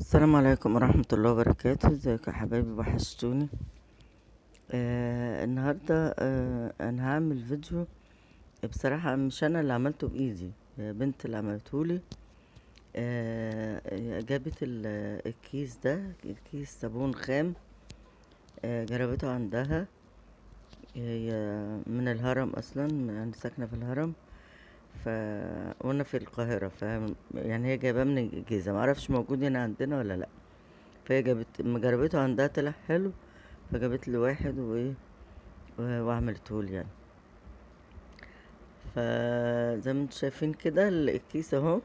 السلام عليكم ورحمة الله وبركاته. ازيكم يا حبايبي، وحشتوني. النهاردة انا هعمل فيديو. بصراحة مش انا اللي عملته بايدي، هي بنت اللي عملتهولي. جابت الكيس ده، الكيس صابون خام. جربته عندها. هي من الهرم اصلا، انا ساكنة في الهرم. ف وانا في القاهرة، يعني هي جايباه من الجيزة، معرفش موجود هنا عندنا ولا لا. فهي ما جربته عندها طلع حلو، فجابت لي واحد وعملتهولي يعني. فزي ما انتوا شايفين كده الكيس اهو.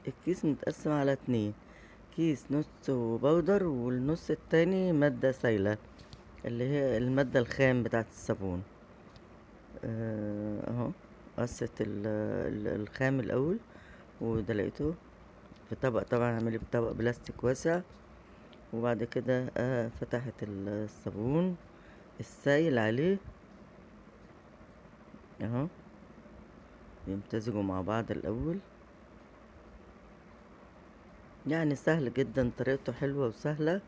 الكيس متقسم على اتنين، كيس نص بودر والنص التاني مادة سايلة، اللي هي المادة الخام بتاعة الصابون. اهو. قصت الخام الاول، وده لقيته في طبق، طبعا عملي في طبق بلاستيك واسع. وبعد كده فتحت الصابون السايل عليه اهو، يمتزجوا مع بعض الاول. يعني سهل جدا، طريقته حلوة وسهلة،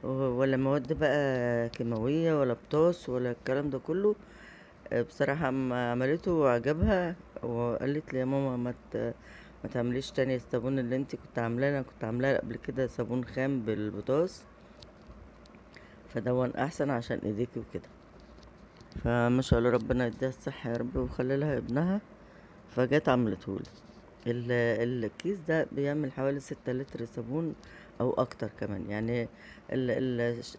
ولا مواد بقى كيماوية ولا بطاس ولا الكلام ده كله. بصراحة اما عملته وعجبها، وقالت لي يا ماما ما تعمليش تاني الصابون اللي انت كنت عاملاه. انا كنت عاملاه قبل كده صابون خام بالبطاس، فدون احسن عشان ايديكي وكده. فما شاء الله، ربنا يديها الصحة يا رب ويخلي لها ابنها. فجت عملتهولي. الكيس ده بيعمل حوالي 6 لتر صابون او اكتر كمان يعني.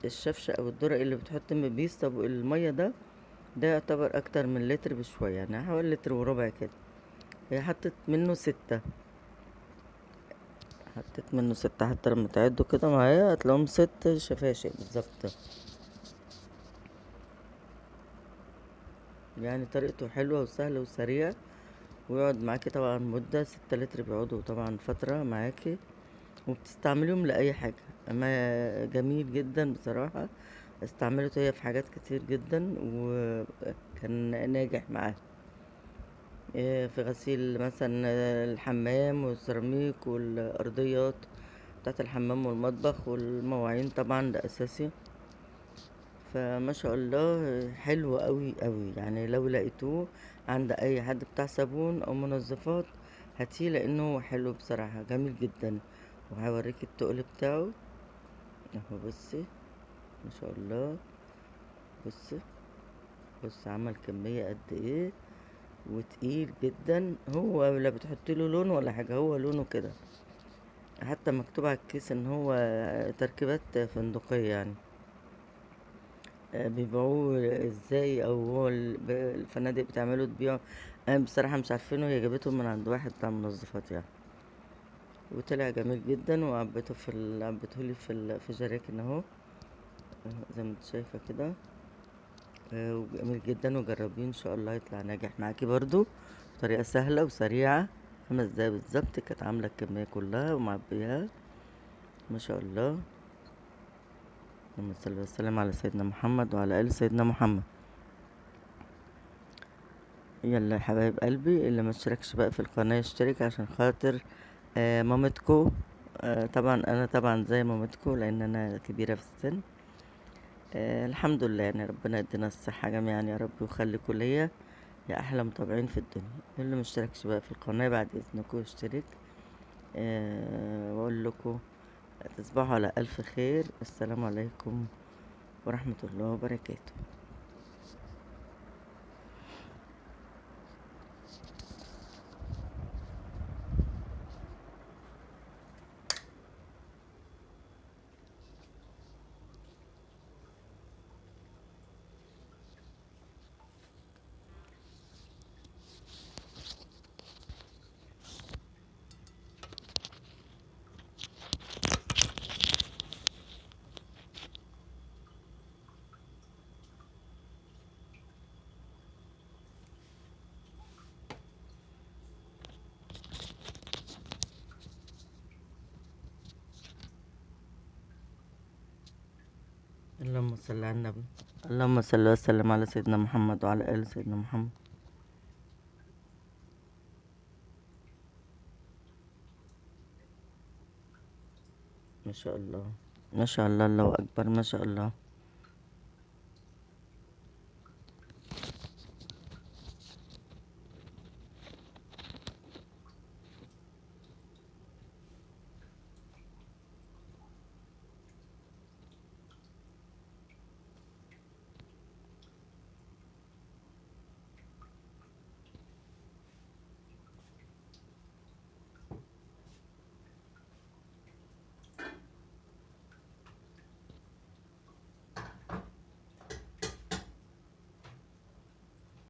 الشفشة او الدرق اللي بتحط بيه المية ده يعتبر اكتر من لتر بشوية، يعني حوالي لتر وربع كده. هي حطت منه 6، حطيت منه 6، حتى لما تعدوا كده معايا هتلاقيهم 6 شفاشق بالظبط. يعني طريقته حلوة وسهلة وسريعة، ويقعد معاكي طبعا مدة. 6 لتر بيقعدوا طبعا فترة معاكي، وبتستعمليهم لأي حاجة. أما جميل جدا بصراحة، استعملته هي في حاجات كتير جدا وكان ناجح معاها. في غسيل مثلا الحمام والسيراميك والأرضيات بتاعت الحمام والمطبخ والمواعين، طبعا ده أساسي. فما شاء الله حلو قوي قوي يعني. لو لقيتوه عند أي حد بتاع صابون أو منظفات هاتيه، لأنه هو حلو بصراحة، جميل جدا. وهوريك التقل بتاعه اهو. بصي ما شاء الله، بص. بص عمل كمية قد ايه، وتقيل جدا. هو لا بتحط له لون ولا حاجة، هو لونه كده. حتى مكتوب على الكيس ان هو تركيبات فندقية يعني. بيبيعوه ازاي، او هو الفنادق بتعمله تبيعه. انا بصراحة مش عارفينه، هي جابته من عند واحد بتاع منظفات يعني. وطلع جميل جدا، وعبيته عبيتهولي في جراكن اهو. زي ما انت شايفة كده. وجميل جدا، وجربيه ان شاء الله يطلع ناجح معاكي برضو. طريقة سهلة وسريعة، 5 دقايق بالظبط كانت عاملة الكمية كلها ومعبيها. ما شاء الله. اللهم صل وسلم على سيدنا محمد وعلى آل سيدنا محمد. يلا يا حبايب قلبي، اللي ما اشتركش بقى في القناة يشترك عشان خاطر مامتكو. طبعا انا طبعا زي مامتكو، لان انا كبيرة في السن. الحمد لله يعني، ربنا يدينا الصحة جميعا يا رب، ويخليكوا ليا يا احلى متابعين في الدنيا. اللي مشتركش بقى في القناة بعد اذنكم يشترك. واقول لكم تصبحوا على الف خير. السلام عليكم ورحمة الله وبركاته. اللهم صل على النبي. اللهم صل وسلم على سيدنا محمد وعلى آل سيدنا محمد. ما شاء الله، ما شاء الله، الله أكبر، ما شاء الله.